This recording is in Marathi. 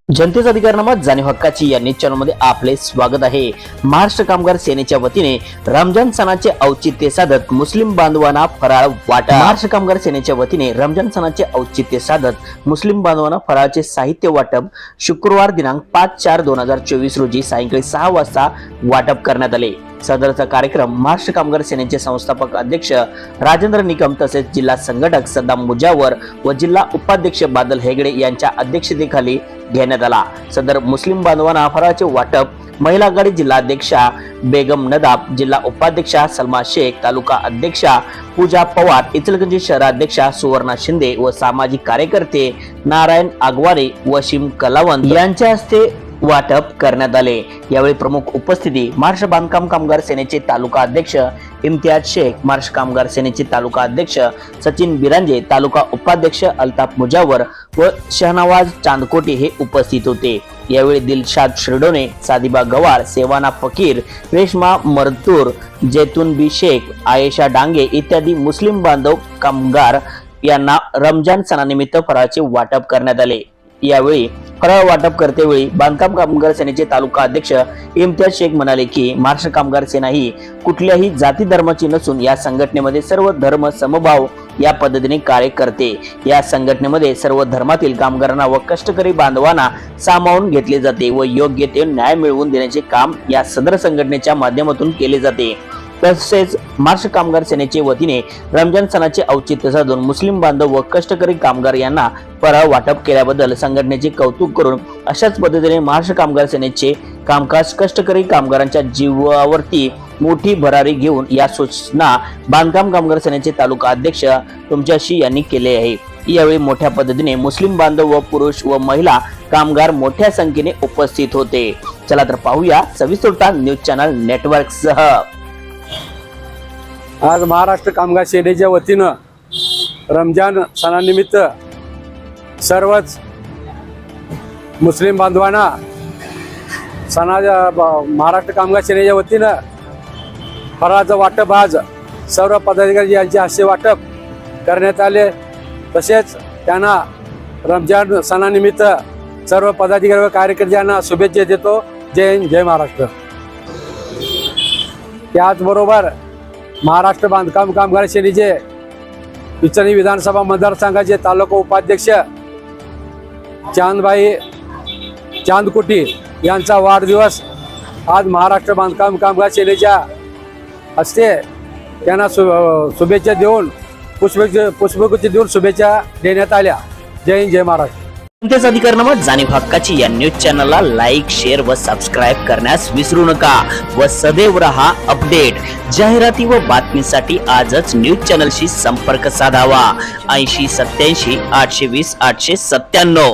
जनतेचा अधिकारनामा जाणीव हक्काची या न्यूज चॅनलमध्ये आपले स्वागत आहे। महाराष्ट्र कामगार सेनेच्या वतीने रमजान सणाचे औचित्य साधत मुस्लिम बांधवांना फराळ वाटप। महाराष्ट्र कामगार सेनेच्या वतीने रमजान सणाचे औचित्य साधत मुस्लिम बांधवांना फराळाचे साहित्य वाटप शुक्रवार दिनांक 5/4/2024 रोजी सायंकाळी 6 वाजता वाटप करण्यात आले। सदरचा कार्यक्रम महाराष्ट्र कामगार सेनेचे संस्थापक अध्यक्ष राजेंद्र निकम तसेच जिल्हा संघटक सद्दाम मुजावर व जिल्हा उपाध्यक्ष बादल हेगडे यांच्या अध्यक्षतेखाली घेण्यात आला। सदर मुस्लिम बांधवांना फराळाचे वाटप महिला आघाडी जिल्हा अध्यक्षा बेगम नदाब, जिल्हा उपाध्यक्षा सलमा शेख, तालुका अध्यक्षा पूजा पवार, इचलकरंजी शहराध्यक्षा सुवर्णा शिंदे व सामाजिक कार्यकर्ते नारायण आगवारे, वशीम कलावंत यांच्या हस्ते वाटप करण्यात आले। यावेळी प्रमुख उपस्थिती महाराष्ट्र बांधकाम कामगार सेनेचे तालुका अध्यक्ष इम्तियाज शेख, महाराष्ट्र कामगार सेनेचे तालुका अध्यक्ष सचिन बिरांजे, तालुका उपाध्यक्ष अल्ताफ मुजावर व शहनवाज चांदकोटी हे उपस्थित होते। यावेळी दिलशाद शिरडोने, सादिबा गवार, सेवाना फकीर, रेशमा मरतूर, जैतून बी शेख, आयेशा डांगे इत्यादी मुस्लिम बांधव कामगार यांना रमजान सणानिमित्त फराळाचे वाटप करण्यात आले। यावेळी फराळ वाटप करतेवेळी बांधकाम कामगार सेनेचे तालुका अध्यक्ष इम्तियाज शेख म्हणाले की महाराष्ट्र कामगार सेना ही कुठल्याही जाती धर्माची नसून या संघटनेमध्ये सर्व धर्म समभाव या पद्धतीने कार्य करते। या संघटनेमध्ये सर्व धर्मातील कामगारांना व कष्टकरी बांधवांना सामावून घेतले जाते व योग्य ते न्याय मिळवून देण्याचे काम या सदर संघटनेच्या माध्यमातून केले जाते। तसेच महाराष्ट्र कामगार सेनेचे वतीने रमजान सणाचे औचित्य साधून मुस्लिम बांधव व कष्टकरी कामगार यांना फराळ वाटप केल्याबद्दल संघटनेचे कौतुक करून अशाच पद्धतीने महाराष्ट्र कामगार सेनेचे कामकाज कष्टकरी कामगारांच्या जीवावरती मोठी भरारी घेऊन या सूचना बांधकाम कामगार सेनेचे तालुका अध्यक्ष तुमच्याशी यांनी केले आहे। यावेळी मोठ्या पद्धतीने मुस्लिम बांधव व पुरुष व महिला कामगार मोठ्या संख्येने उपस्थित होते। चला तर पाहूया सविस्तर न्यूज चॅनल नेटवर्क सह। आज महाराष्ट्र कामगार सेनेच्या वतीनं रमजान सणानिमित्त सर्वच मुस्लिम बांधवांना महाराष्ट्र कामगार सेनेच्या वतीनं फराळाचं वाटप आज सर्व पदाधिकारी यांच्या हस्ते वाटप करण्यात आले। तसेच त्यांना रमजान सणानिमित्त सर्व पदाधिकारी व कार्यकर्त्यांना शुभेच्छा देतो। जय हिंद, जय महाराष्ट्र। त्याचबरोबर महाराष्ट्र बांधकाम कामगार सेनेचे इचलकरंजी विधानसभा मतदारसंघाचे तालुका उपाध्यक्ष चांदकोटी यांचा वाढदिवस आज महाराष्ट्र बांधकाम कामगार सेनेच्या हस्ते त्यांना शुभेच्छा देऊन पुष्पगुच्छ देऊन शुभेच्छा देण्यात आल्या। जय हिंद, जय महाराष्ट्र। जनतेचा अधिकारनामा जाणीव हक्काची या न्यूज चॅनलला लाईक, शेअर व सबस्क्राईब करण्यास विसरू नका व सदैव रहा अपडेट। जाहिराती व बातमीसाठी आजच न्यूज चॅनलशी संपर्क साधावा। 80 87 820 897।